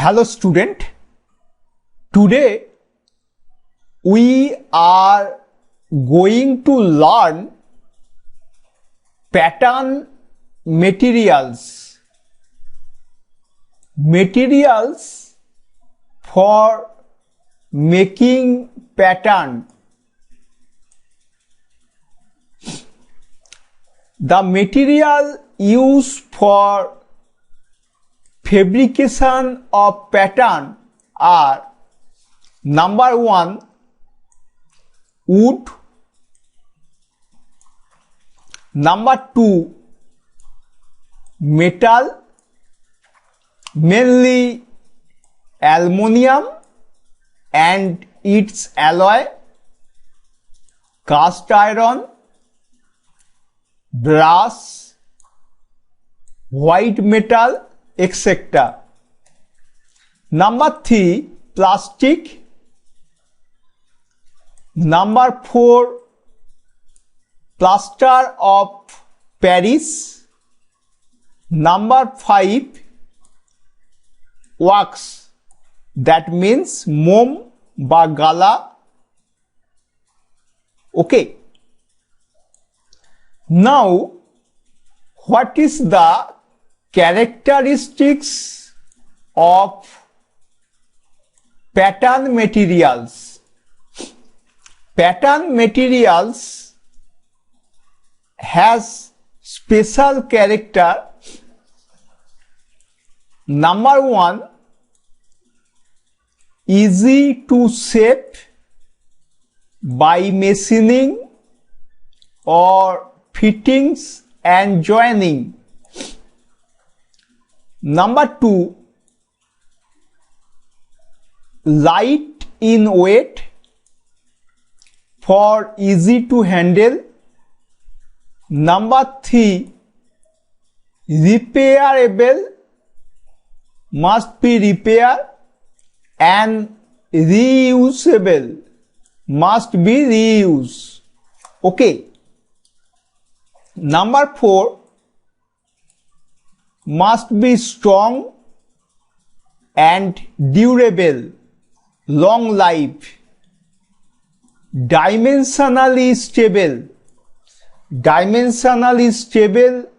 Hello student, today we are going to learn pattern materials for making pattern. The material used for fabrication of pattern are: number 1, wood; number 2, metal, mainly aluminum and its alloy, cast iron, brass, white metal, etc. Number 3, plastic. Number 4, plaster of Paris. Number 5, wax, that means moam ba gala. Okay. Now, what is the characteristics of pattern materials? Pattern materials has special character. Number 1, easy to shape by machining or fittings and joining. Number 2, light in weight for easy to handle. Number 3, repairable, must be repaired, and reusable, must be reused. Okay. Number 4, must be strong and durable, long life, dimensionally stable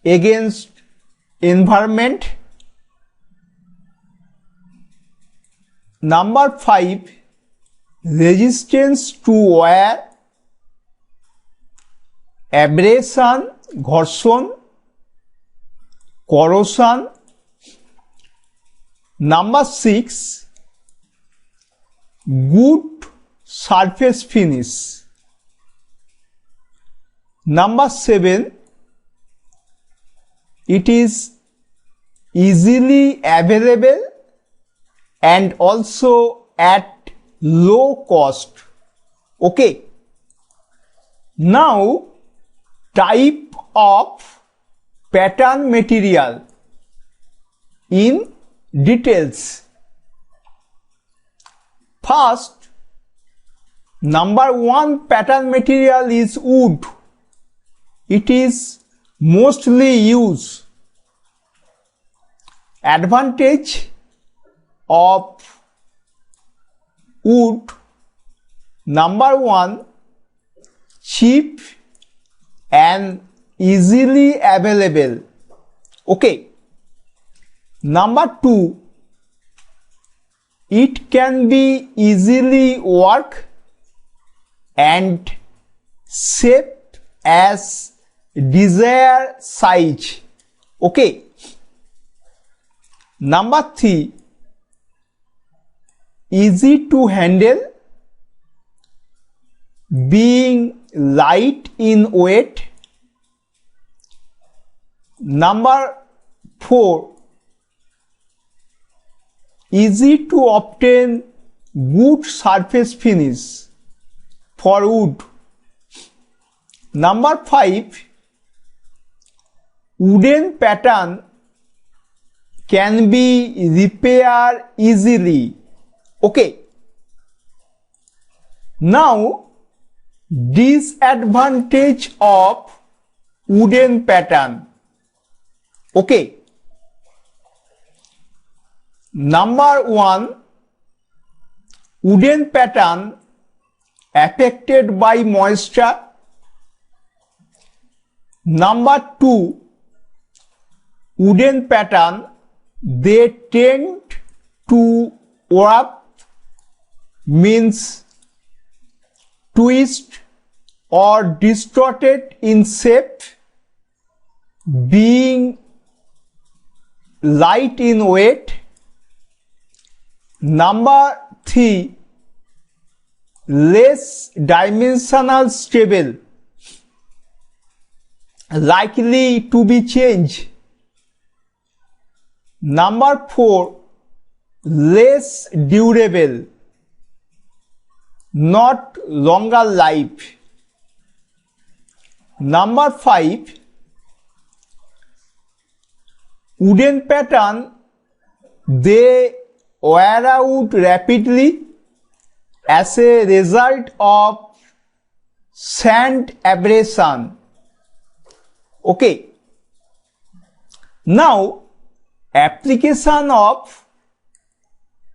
against environment. Number 5, resistance to wear, abrasion, ঘর্ষণ, corrosion. Number 6, good surface finish. Number 7, it is easily available and also at low cost. Okay. Now, type of pattern material in details. First, number 1 pattern material is wood. It is mostly used. Advantage of wood: number 1, cheap and easily available. Okay. Number 2, it can be easily worked and shaped as desired size. Okay. Number 3, easy to handle, being light in weight. Number 4, easy to obtain good surface finish for wood. Number 5, wooden pattern can be repaired easily. Okay. Now, disadvantage of wooden pattern. Okay. Number 1, wooden pattern affected by moisture. Number 2, wooden pattern they tend to warp, means twist or distorted in shape, being light in weight. Number 3, less dimensional stable, likely to be changed. Number 4, less durable, not longer life. Number 5, wooden pattern they wear out rapidly as a result of sand abrasion. Okay. Now, application of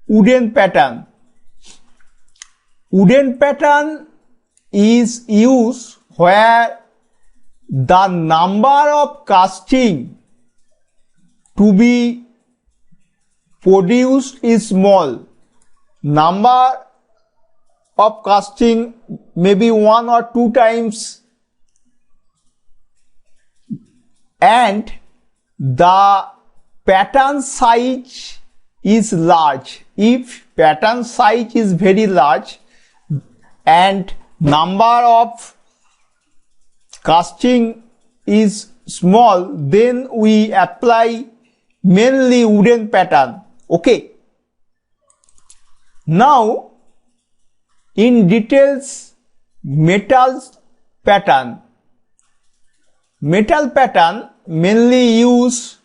wooden pattern. Wooden pattern is used where the number of casting to be produced is small. Number of casting maybe 1 or 2 times, and the pattern size is large. If pattern size is very large and number of casting is small, then we apply mainly wooden pattern. Okay. Now, in details, metal pattern. Metal pattern mainly use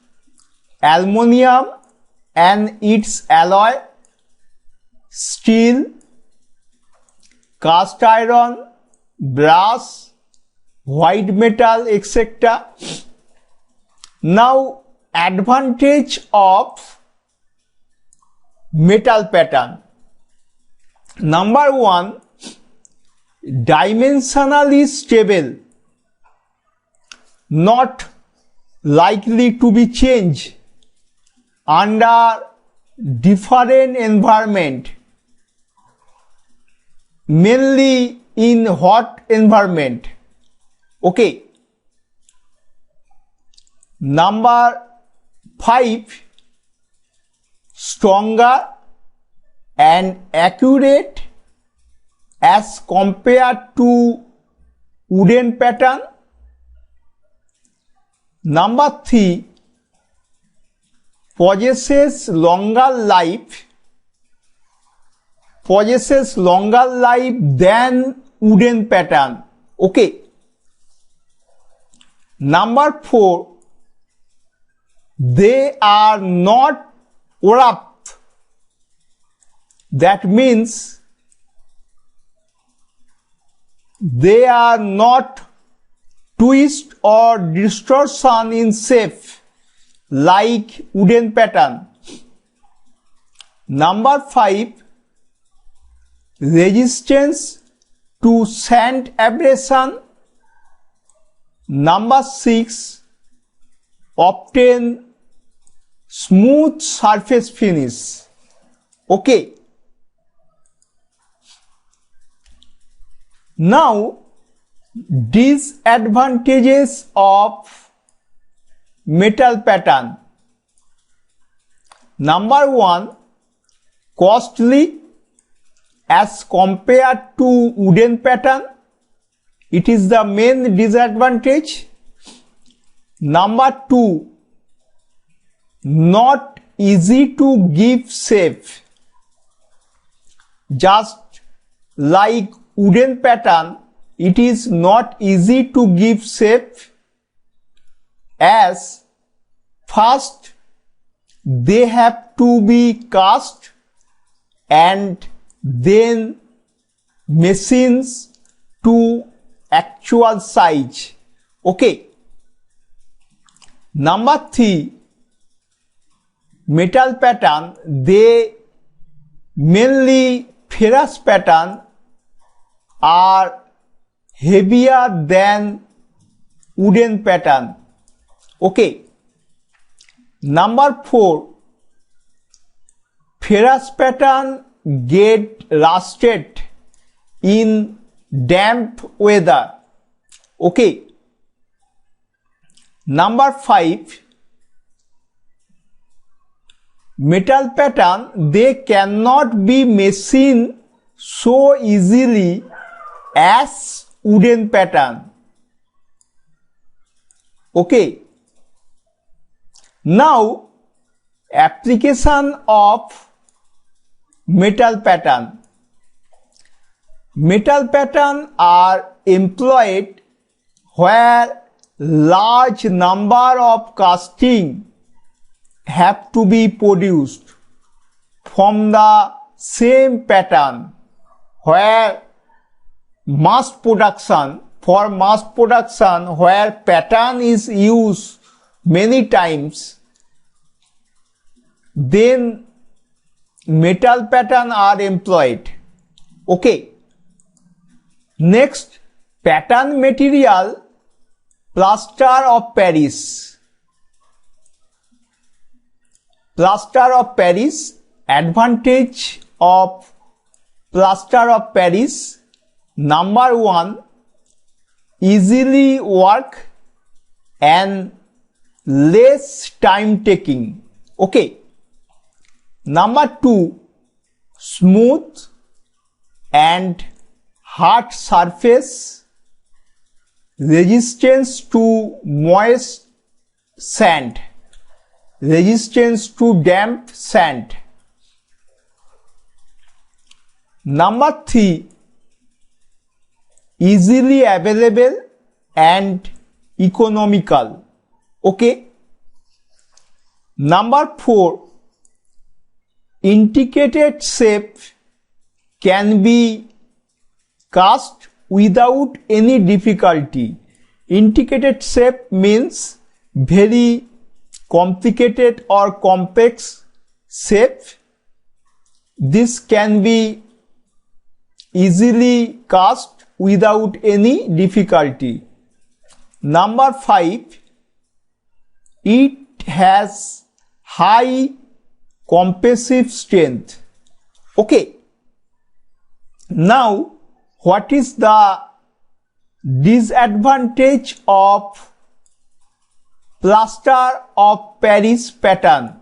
aluminum and its alloy, steel, cast iron, brass, white metal, etc. Now, advantage of metal pattern. Number 1, dimensionally stable, not likely to be changed under different environment, mainly in hot environment. Okay. Number 5, stronger and accurate as compared to wooden pattern. Number 3, possesses longer life than wooden pattern. Okay. Number 4, they are not warped. That means they are not twist or distortion in shape like wooden pattern. Number 5, resistance to sand abrasion. Number 6, obtain smooth surface finish. Okay. Now, disadvantages of metal pattern. Number 1, costly as compared to wooden pattern. It is the main disadvantage. Number 2, not easy to give shape. Just like wooden pattern, it is not easy to give shape, as first they have to be cast and then machines to actual size. Okay. Number 3, metal pattern, they mainly ferrous pattern are heavier than wooden pattern. Okay. Number 4, ferrous pattern get rusted in damp weather. Okay. Number 5, metal pattern, they cannot be machined so easily as wooden pattern. Okay. Now, application of metal pattern. Metal pattern are employed where large number of casting have to be produced from the same pattern, where mass production, for mass production where pattern is used many times, then metal pattern are employed. Okay. Next, pattern material, plaster of Paris. Plaster of Paris, advantage of plaster of Paris. Number 1, easily work and less time taking. Okay. Number 2, smooth and hard surface, resistance to moist sand, resistance to damp sand. Number 3, easily available and economical. Okay. Number 4, intricate shape can be cast without any difficulty. Intricate shape means very complicated or complex shape. This can be easily cast without any difficulty. Number 5, it has high compressive strength. Okay. Now, what is the disadvantage of plaster of Paris pattern?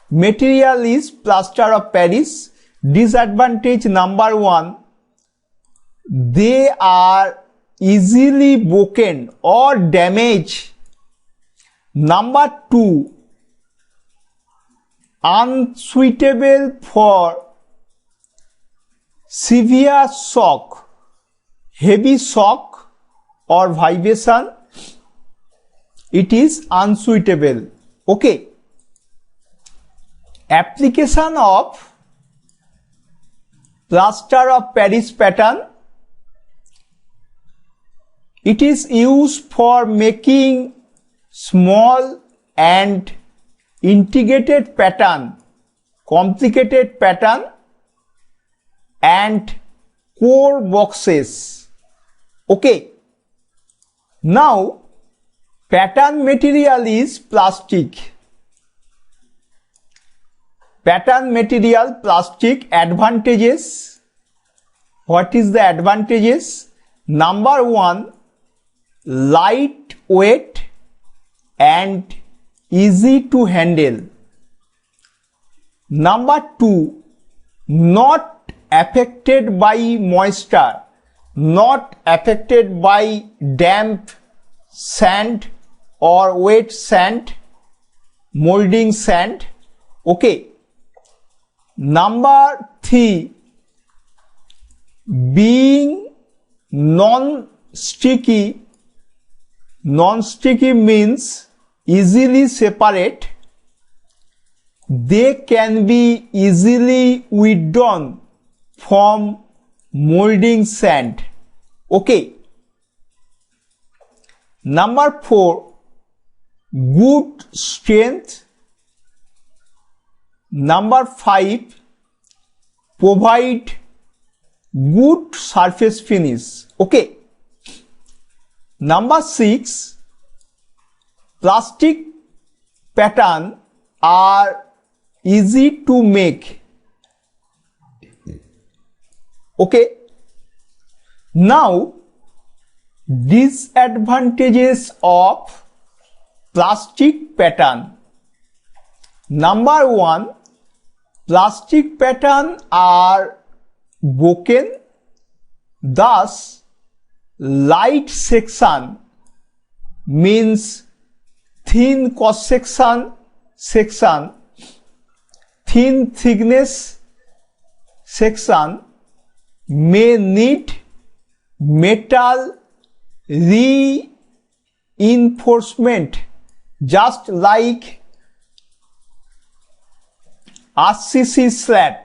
Material is plaster of Paris. Disadvantage number 1, they are easily broken or damaged. Number 2, unsuitable for severe shock, heavy shock or vibration. It is unsuitable. Okay. Application of plaster of Paris pattern. It is used for making small and integrated pattern, complicated pattern and core boxes. Okay. Now, pattern material is plastic. Pattern material plastic. Advantages. What is the advantages? Number 1, lightweight and easy to handle. Number 2, not affected by moisture, not affected by damp sand or wet sand, molding sand. Okay. Number 3, being non-sticky. Non-sticky means easily separate. They can be easily withdrawn from molding sand. Okay. Number 4, good strength Number 5, provide good surface finish. Okay. Number 6, plastic pattern are easy to make. Okay. Now, disadvantages of plastic pattern. Number 1, plastic pattern are broken, thus light section means thin cross section, thin thickness section may need metal reinforcement, just like RCC slab.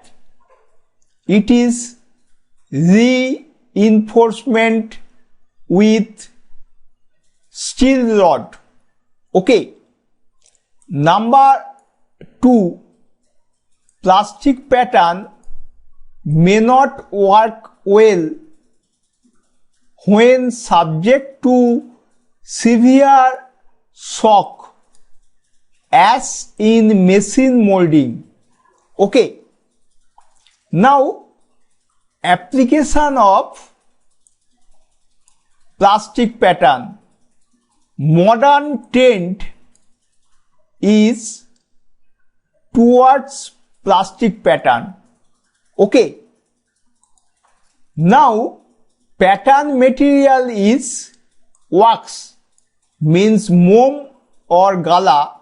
It is reinforcement with steel rod. Okay. Number 2, plastic pattern may not work well when subject to severe shock, as in machine molding. Okay. Now, application of plastic pattern. Modern trend is towards plastic pattern. Okay. Now, pattern material is wax, means moam or gala.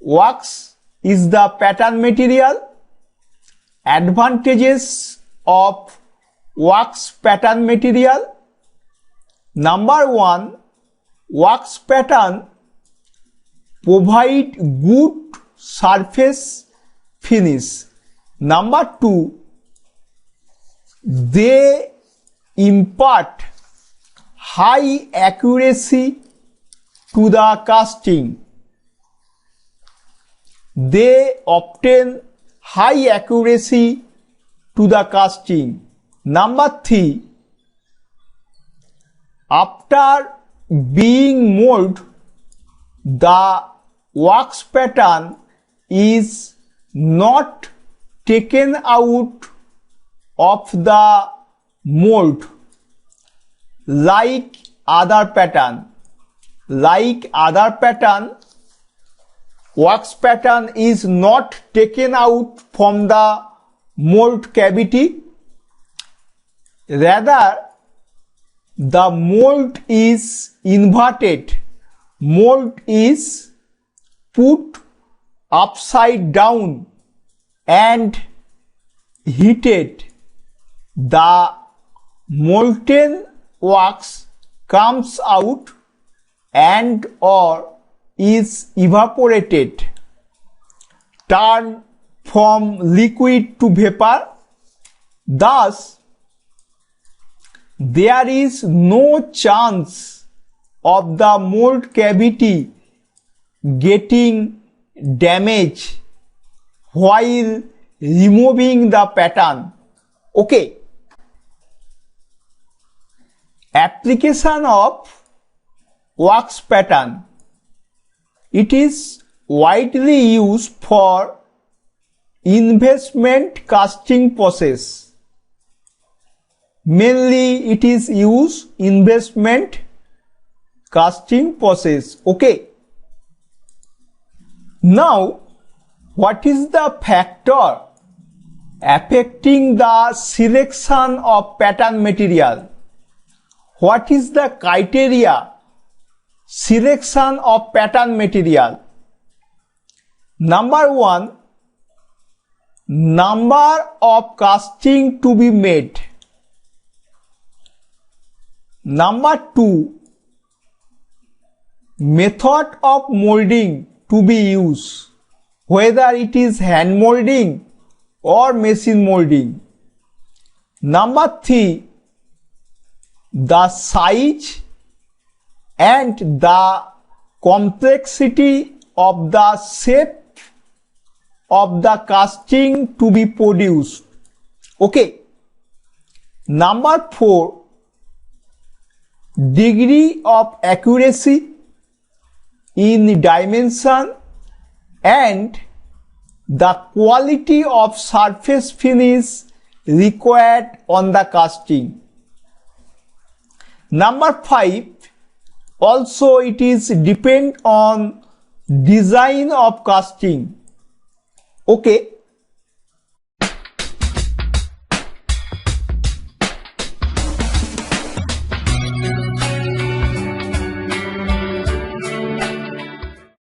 Wax is the pattern material. Advantages of wax pattern material. Number 1, wax pattern provide good surface finish. Number 2, they impart high accuracy to the casting. They obtain high accuracy to the casting. Number 3, after being molded, the wax pattern is not taken out of the mold like other pattern. Wax pattern is not taken out from the mold cavity. Rather, the mold is inverted. Mold is put upside down and heated. The molten wax comes out and or is evaporated, turned from liquid to vapor. Thus, there is no chance of the mold cavity getting damaged while removing the pattern. Okay. Application of wax pattern. It is widely used for investment casting process. Mainly it is used investment casting process. Okay. Now, what is the factor affecting the selection of pattern material? What is the criteria selection of pattern material? Number 1, number of casting to be made. Number 2, method of molding to be used, whether it is hand molding or machine molding. Number 3, the size and the complexity of the shape of the casting to be produced. Okay. Number 4, degree of accuracy in dimension and the quality of surface finish required on the casting. Number 5, also it is depend on design of casting. Okay,